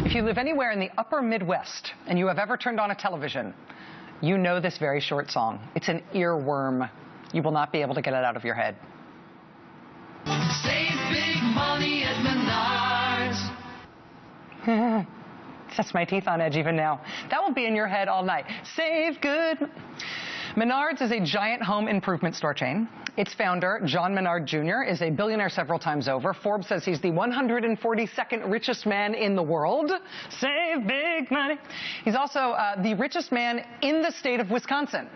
If you live anywhere in the upper Midwest and you have ever turned on a television, you know this very short song. It's an earworm. You will not be able to get it out of your head. Save big money at Menards. Sets my teeth on edge even now. That will be in your head all night. Save good. Menards is a giant home improvement store chain. Its founder, John Menard Jr., is a billionaire several times over. Forbes says he's the 142nd richest man in the world. Save big money. He's also the richest man in the state of Wisconsin.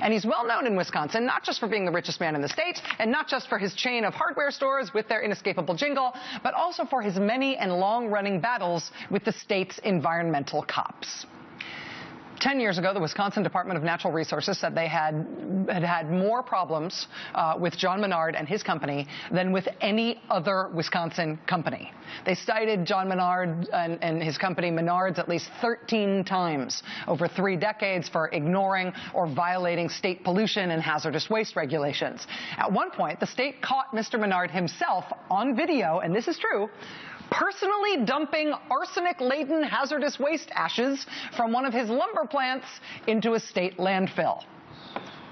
And he's well known in Wisconsin, not just for being the richest man in the state, and not just for his chain of hardware stores with their inescapable jingle, but also for his many and long-running battles with the state's environmental cops. 10 years ago, the Wisconsin Department of Natural Resources said they had more problems with John Menard and his company than with any other Wisconsin company. They cited John Menard and his company Menards at least 13 times over 3 decades for ignoring or violating state pollution and hazardous waste regulations. At one point, the state caught Mr. Menard himself on video, and this is true, personally dumping arsenic-laden hazardous waste ashes from one of his lumber plants into a state landfill.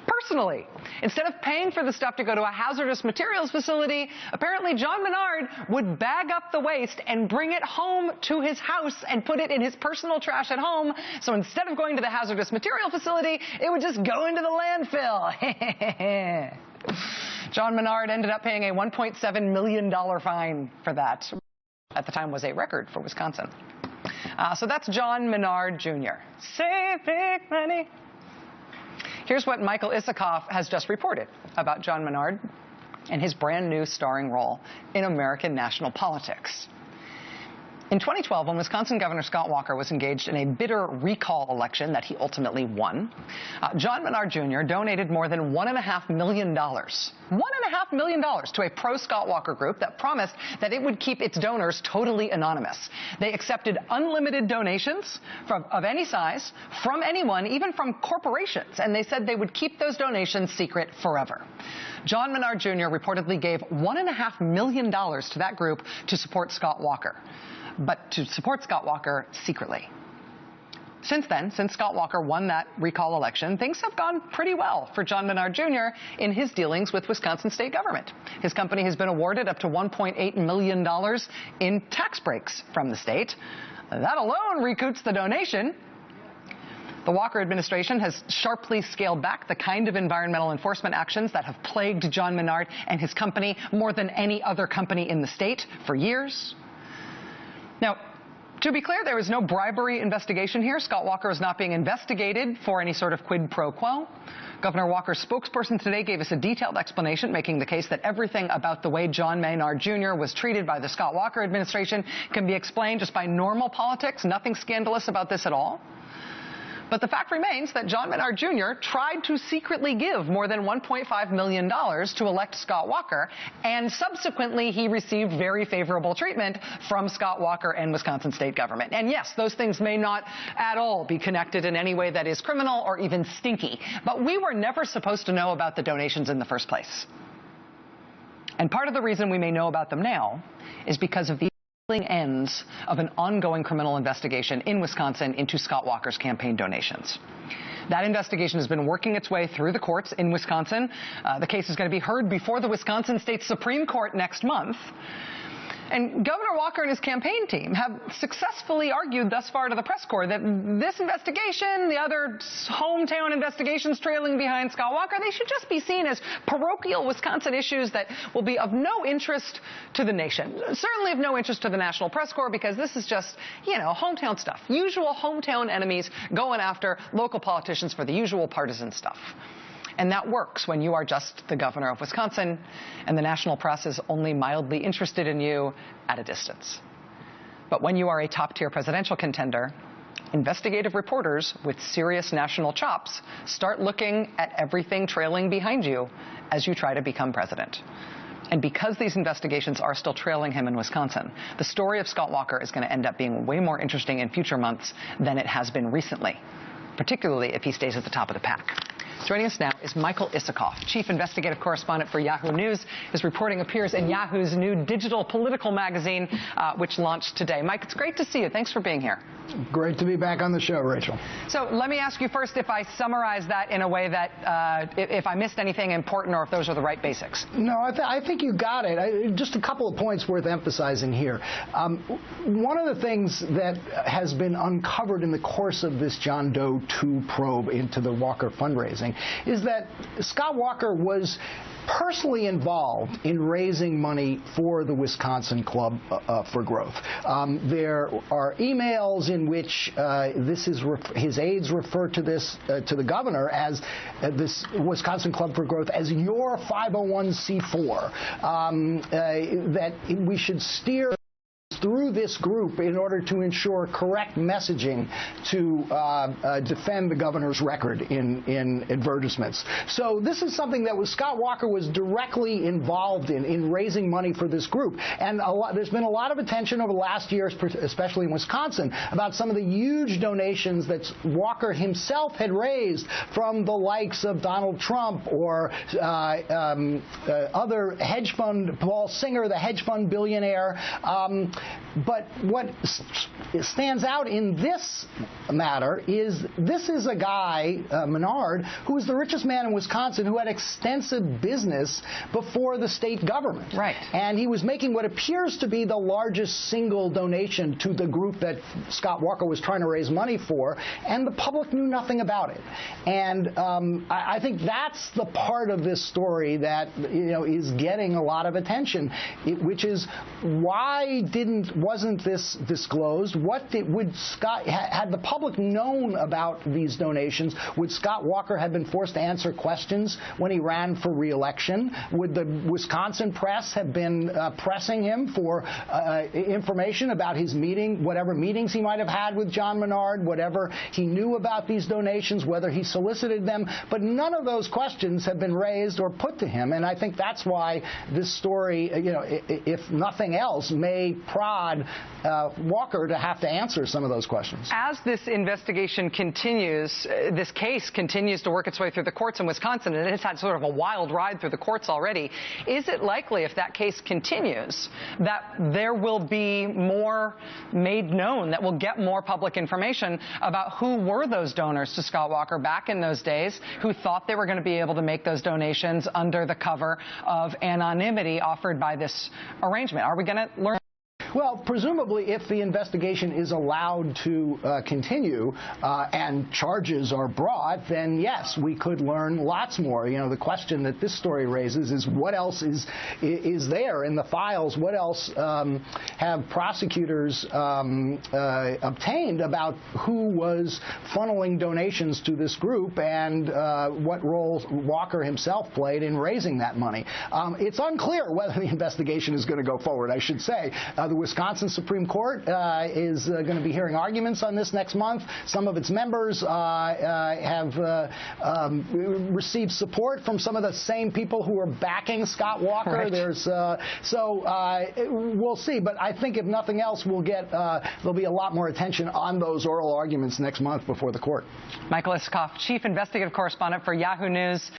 Personally. Instead of paying for the stuff to go to a hazardous materials facility, apparently John Menard would bag up the waste and bring it home to his house and put it in his personal trash at home. So instead of going to the hazardous material facility, it would just go into the landfill. John Menard ended up paying a $1.7 million fine for that. At the time was a record for Wisconsin. So that's John Menard Jr. Save big money. Here's what Michael Isikoff has just reported about John Menard and his brand new starring role in American national politics. In 2012, when Wisconsin Governor Scott Walker was engaged in a bitter recall election that he ultimately won, John Menard Jr. donated more than $1.5 million. $1.5 million to a pro-Scott Walker group that promised that it would keep its donors totally anonymous. They accepted unlimited donations of any size from anyone, even from corporations, and they said they would keep those donations secret forever. John Menard Jr. reportedly gave $1.5 million to that group to support Scott Walker, but to support Scott Walker secretly. Since then, since Scott Walker won that recall election, things have gone pretty well for John Menard Jr. in his dealings with Wisconsin state government. His company has been awarded up to $1.8 million in tax breaks from the state. That alone recoups the donation. The Walker administration has sharply scaled back the kind of environmental enforcement actions that have plagued John Menard and his company more than any other company in the state for years. Now, to be clear, there is no bribery investigation here. Scott Walker is not being investigated for any sort of quid pro quo. Governor Walker's spokesperson today gave us a detailed explanation, making the case that everything about the way John Menard Jr. was treated by the Scott Walker administration can be explained just by normal politics. Nothing scandalous about this at all. But the fact remains that John Menard Jr. tried to secretly give more than $1.5 million to elect Scott Walker, and subsequently he received very favorable treatment from Scott Walker and Wisconsin state government. And yes, those things may not at all be connected in any way that is criminal or even stinky, but we were never supposed to know about the donations in the first place. And part of the reason we may know about them now is because of the ends of an ongoing criminal investigation in Wisconsin into Scott Walker's campaign donations. That investigation has been working its way through the courts in Wisconsin. The case is going to be heard before the Wisconsin State Supreme Court next month. And Governor Walker and his campaign team have successfully argued thus far to the press corps that this investigation, the other hometown investigations trailing behind Scott Walker, they should just be seen as parochial Wisconsin issues that will be of no interest to the nation. Certainly of no interest to the national press corps, because this is just, hometown stuff. Usual hometown enemies going after local politicians for the usual partisan stuff. And that works when you are just the governor of Wisconsin and the national press is only mildly interested in you at a distance. But when you are a top-tier presidential contender, investigative reporters with serious national chops start looking at everything trailing behind you as you try to become president. And because these investigations are still trailing him in Wisconsin, the story of Scott Walker is going to end up being way more interesting in future months than it has been recently, particularly if he stays at the top of the pack. Joining us now is Michael Isikoff, chief investigative correspondent for Yahoo News. His reporting appears in Yahoo's new digital political magazine, which launched today. Mike, it's great to see you. Thanks for being here. Great to be back on the show, Rachel. So let me ask you first if I summarize that in a way that if I missed anything important or if those are the right basics. No, I think you got it. Just a couple of points worth emphasizing here. One of the things that has been uncovered in the course of this John Doe 2 probe into the Walker fundraising is that Scott Walker was personally involved in raising money for the Wisconsin Club for Growth. There are emails in which his aides refer to this to the governor as this Wisconsin Club for Growth as your 501c4, that we should steer through this group in order to ensure correct messaging to defend the governor's record in advertisements. So this is something that Scott Walker was directly involved in raising money for this group. And there's been a lot of attention over the last years, especially in Wisconsin, about some of the huge donations that Walker himself had raised from the likes of Donald Trump or other hedge fund, Paul Singer, the hedge fund billionaire. But what stands out in this matter is this is a guy, Menard, who is the richest man in Wisconsin who had extensive business before the state government. Right. And he was making what appears to be the largest single donation to the group that Scott Walker was trying to raise money for, and the public knew nothing about it. And I think that's the part of this story that is getting a lot of attention, which is why wasn't this disclosed? Had the public known about these donations, would Scott Walker have been forced to answer questions when he ran for re-election? Would the Wisconsin press have been pressing him for information about his whatever meetings he might have had with John Menard, whatever he knew about these donations, whether he solicited them? But none of those questions have been raised or put to him, and I think that's why this story, if nothing else, may prod Walker to have to answer some of those questions. As this investigation continues, this case continues to work its way through the courts in Wisconsin, and it's had sort of a wild ride through the courts already. Is it likely, if that case continues, that there will be more made known, that we'll get more public information about who were those donors to Scott Walker back in those days, who thought they were going to be able to make those donations under the cover of anonymity offered by this arrangement? Are we going to learn? Well, presumably, if the investigation is allowed to continue and charges are brought, then yes, we could learn lots more. The question that this story raises is what else is there in the files? What else have prosecutors obtained about who was funneling donations to this group and what role Walker himself played in raising that money? It's unclear whether the investigation is going to go forward, I should say. The Wisconsin Supreme Court is going to be hearing arguments on this next month. Some of its members have received support from some of the same people who are backing Scott Walker. Right. We'll see. But I think if nothing else, there'll be a lot more attention on those oral arguments next month before the court. Michael Isikoff, chief investigative correspondent for Yahoo News.